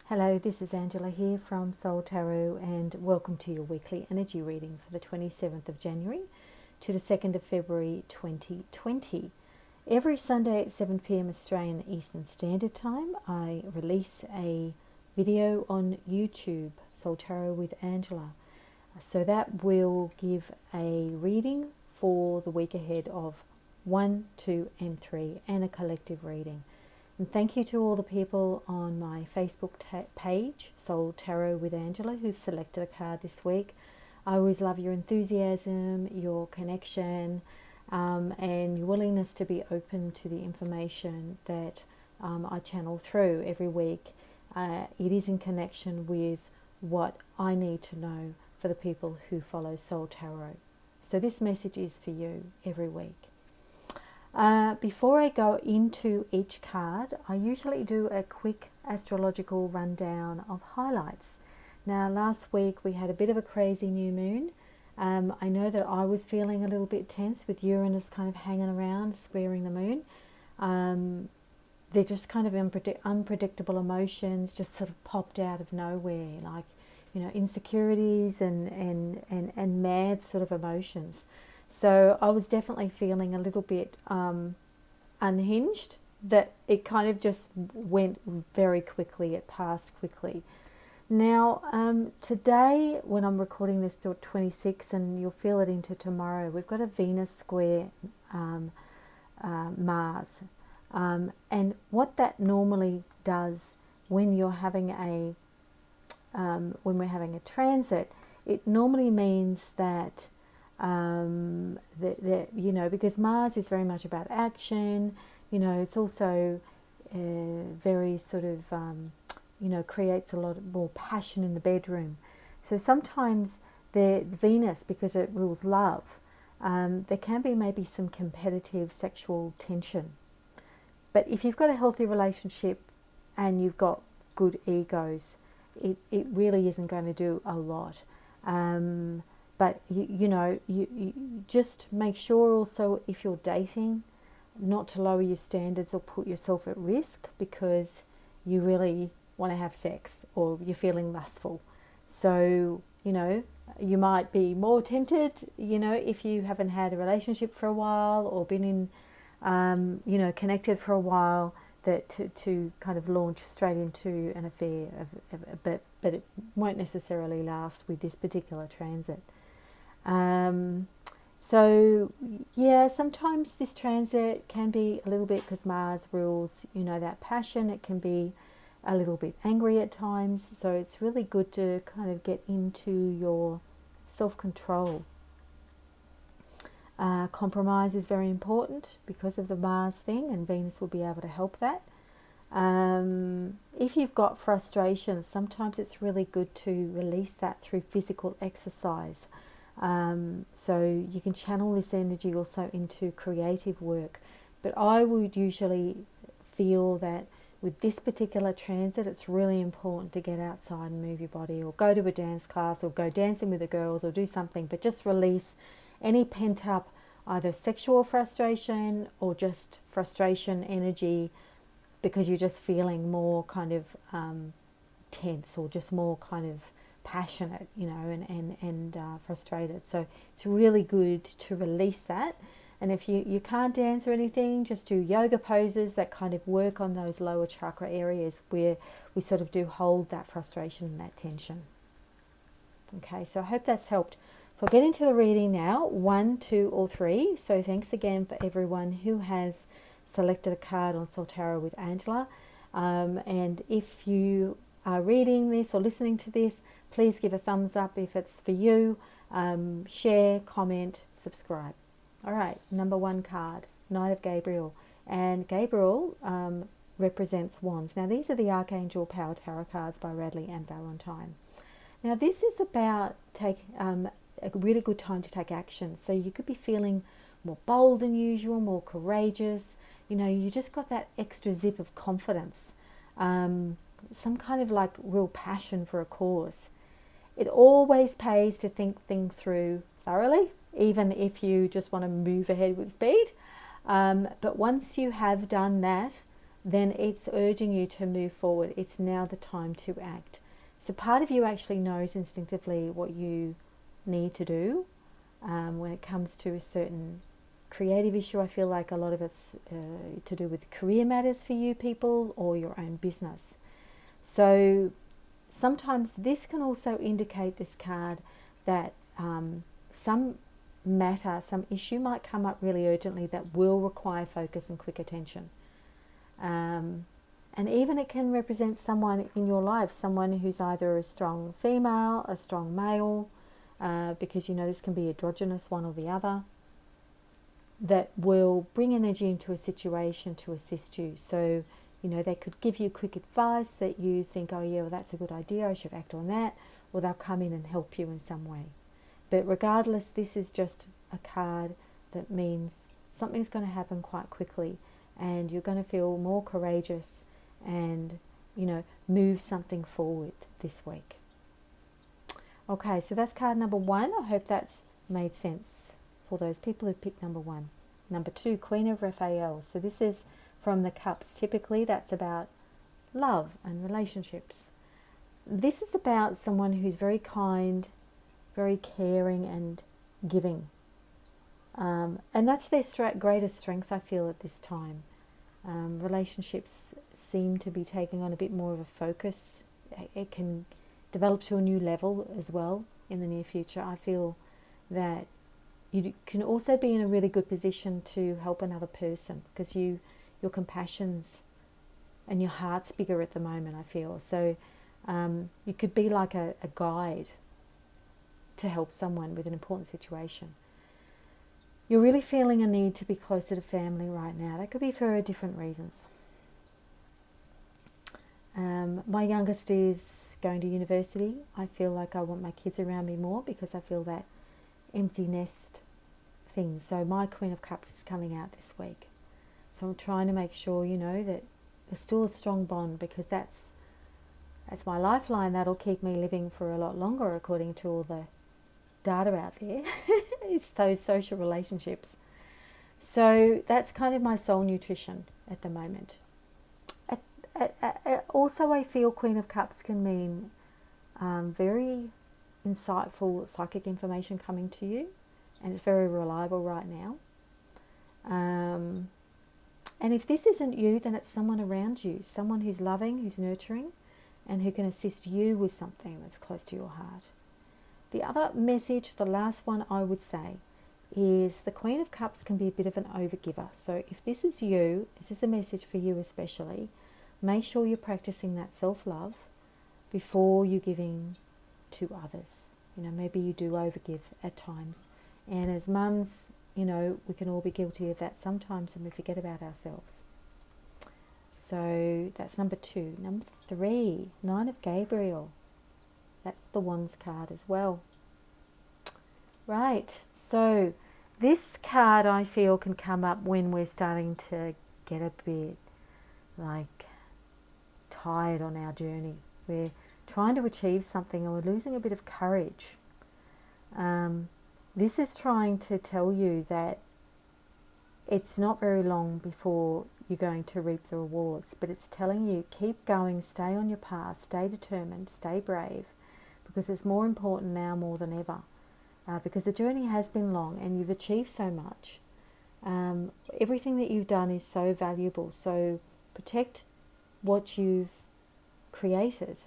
Hello, this is Angela here from Soul Tarot, and welcome to your weekly energy reading for the 27th of January to the 2nd of February 2020. Every Sunday at 7 p.m. Australian Eastern Standard Time, I release a video on YouTube, Soul Tarot with Angela. So that will give a reading for the week ahead of 1, 2, and 3, and a collective reading. And thank you to all the people on my Facebook page, Soul Tarot with Angela, who've selected a card this week. I always love your enthusiasm, your connection, and your willingness to be open to the information that I channel through every week. It is in connection with what I need to know for the people who follow Soul Tarot. So this message is for you every week. Before I go into each card, I usually do a quick astrological rundown of highlights. Now, last week we had a bit of a crazy new moon. I know that I was feeling a little bit tense with Uranus kind of hanging around, squaring the moon. They're just kind of unpredictable emotions just sort of popped out of nowhere, like, insecurities and mad sort of emotions. So I was definitely feeling a little bit unhinged, that it kind of just went very quickly, it passed quickly. Now, today, when I'm recording this till 26, and you'll feel it into tomorrow, we've got a Venus square Mars. And what that normally does when you're having when we're having a transit, it normally means that because Mars is very much about action, it's also very sort of, creates a lot more passion in the bedroom. So sometimes the Venus, because it rules love, there can be maybe some competitive sexual tension. But if you've got a healthy relationship and you've got good egos, it really isn't going to do a lot. But, you just make sure also, if you're dating, not to lower your standards or put yourself at risk because you really want to have sex or you're feeling lustful. So, you might be more tempted, if you haven't had a relationship for a while or been in, connected for a while, that to kind of launch straight into an affair, but it won't necessarily last with this particular transit. Sometimes this transit can be a little bit, because Mars rules, that passion. It can be a little bit angry at times. So it's really good to kind of get into your self-control. Compromise is very important because of the Mars thing, and Venus will be able to help that. If you've got frustration, sometimes it's really good to release that through physical exercise. So you can channel this energy also into creative work. But I would usually feel that with this particular transit, it's really important to get outside and move your body, or go to a dance class, or go dancing with the girls, or do something, but just release any pent up either sexual frustration or just frustration energy, because you're just feeling more kind of tense, or just more kind of passionate, and frustrated. So it's really good to release that. And if you can't dance or anything, just do yoga poses that kind of work on those lower chakra areas where we sort of do hold that frustration and that tension. Okay, so I hope that's helped. So I'll get into the reading now, 1, 2, or 3. So thanks again for everyone who has selected a card on Soul Tarot with Angela. And if you are reading this or listening to this, please give a thumbs up if it's for you. Share, comment, subscribe. All right, number 1 card, Knight of Gabriel. And Gabriel represents wands. Now, these are the Archangel Power Tarot cards by Radley and Valentine. Now, this is about a really good time to take action. So you could be feeling more bold than usual, more courageous. You just got that extra zip of confidence. Some kind of like real passion for a cause. It always pays to think things through thoroughly, even if you just want to move ahead with speed. But once you have done that, then it's urging you to move forward. It's now the time to act. So part of you actually knows instinctively what you need to do when it comes to a certain creative issue. I feel like a lot of it's to do with career matters for you people or your own business. So sometimes this can also indicate, this card, that some matter, some issue might come up really urgently that will require focus and quick attention. And even it can represent someone in your life, someone who's either a strong female, a strong male, because you know this can be androgynous, one or the other, that will bring energy into a situation to assist you. So, you know, they could give you quick advice that you think, oh yeah, well, that's a good idea, I should act on that, or they'll come in and help you in some way. But regardless, this is just a card that means something's going to happen quite quickly and you're going to feel more courageous and, you know, move something forward this week. Okay, so that's card number 1. I hope that's made sense for those people who picked number 1. Number 2, Queen of Raphael. So this is from the Cups. Typically that's about love and relationships. This is about someone who's very kind, very caring and giving. And that's their greatest strength, I feel, at this time. Relationships seem to be taking on a bit more of a focus. It can develop to a new level as well in the near future. I feel that you can also be in a really good position to help another person because your compassion's and your heart's bigger at the moment, I feel. So you could be like a guide to help someone with an important situation. You're really feeling a need to be closer to family right now. That could be for different reasons. My youngest is going to university. I feel like I want my kids around me more because I feel that empty nest thing. So my Queen of Cups is coming out this week. So I'm trying to make sure, you know, that there's still a strong bond because that's my lifeline. That'll keep me living for a lot longer according to all the data out there. It's those social relationships. So that's kind of my soul nutrition at the moment. Also, I feel Queen of Cups can mean very insightful psychic information coming to you, and it's very reliable right now. And if this isn't you, then it's someone around you, someone who's loving, who's nurturing, and who can assist you with something that's close to your heart. The other message, the last one I would say, is the Queen of Cups can be a bit of an overgiver. So if this is you, this is a message for you especially, make sure you're practicing that self-love before you're giving to others. You know, maybe you do overgive at times. And as mums, you know, we can all be guilty of that sometimes and we forget about ourselves. So that's number 2. Number 3, 9 of Gabriel. That's the Wands card as well. Right, so this card I feel can come up when we're starting to get a bit like tired on our journey. We're trying to achieve something and we're losing a bit of courage. This is trying to tell you that it's not very long before you're going to reap the rewards, but it's telling you keep going, stay on your path, stay determined, stay brave, because it's more important now more than ever. Because the journey has been long and you've achieved so much. Everything that you've done is so valuable, so protect what you've created.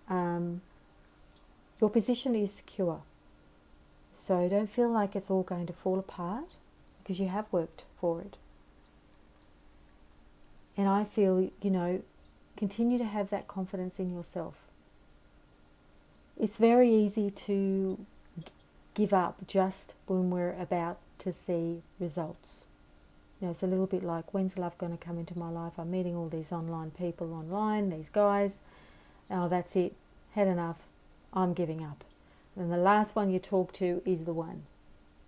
Your position is secure. So don't feel like it's all going to fall apart because you have worked for it. And I feel, you know, continue to have that confidence in yourself. It's very easy to give up just when we're about to see results. You know, it's a little bit like, when's love going to come into my life? I'm meeting all these online people online, these guys. Oh, that's it. Had enough. I'm giving up. And the last one you talk to is the one.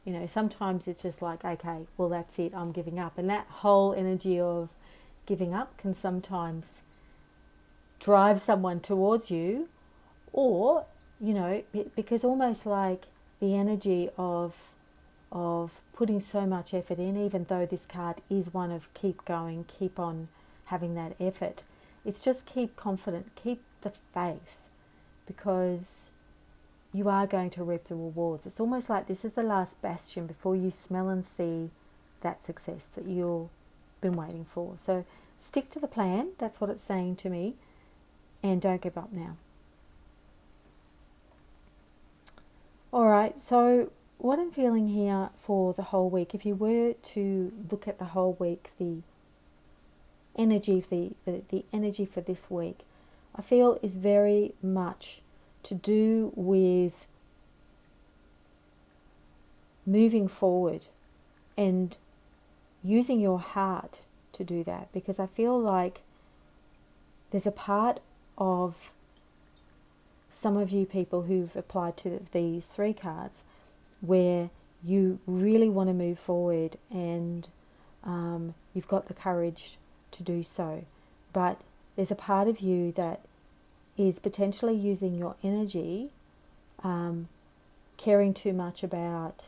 You know, sometimes it's just like, okay, well, that's it. I'm giving up. And that whole energy of giving up can sometimes drive someone towards you, or, you know, because almost like the energy of putting so much effort in, even though this card is one of keep going, keep on having that effort. It's just keep confident, keep the faith, because you are going to reap the rewards. It's almost like this is the last bastion before you smell and see that success that you've been waiting for. So stick to the plan, that's what it's saying to me, and don't give up now. Alright, so what I'm feeling here for the whole week, if you were to look at the whole week, the energy the energy for this week, I feel is very much to do with moving forward and using your heart to do that, because I feel like there's a part of some of you people who've applied to these 3 cards where you really want to move forward and you've got the courage to do so, but there's a part of you that is potentially using your energy, caring too much about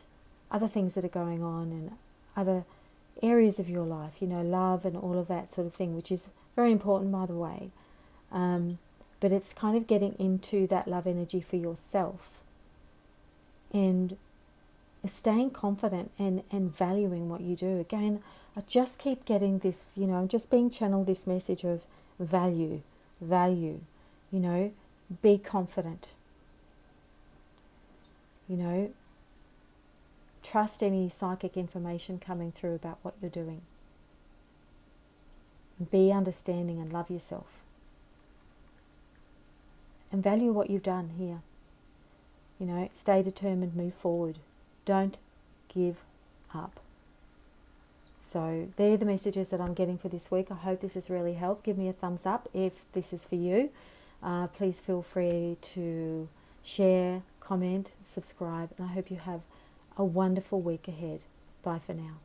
other things that are going on and other areas of your life, you know, love and all of that sort of thing, which is very important, by the way. But it's kind of getting into that love energy for yourself and staying confident and valuing what you do. Again, I just keep getting this, you know, I'm just being channeled this message of value, you know, be confident, you know, trust any psychic information coming through about what you're doing. Be understanding and love yourself. And value what you've done here. You know, stay determined, move forward. Don't give up. So they're the messages that I'm getting for this week. I hope this has really helped. Give me a thumbs up if this is for you. Please feel free to share, comment, subscribe, and I hope you have a wonderful week ahead. Bye for now.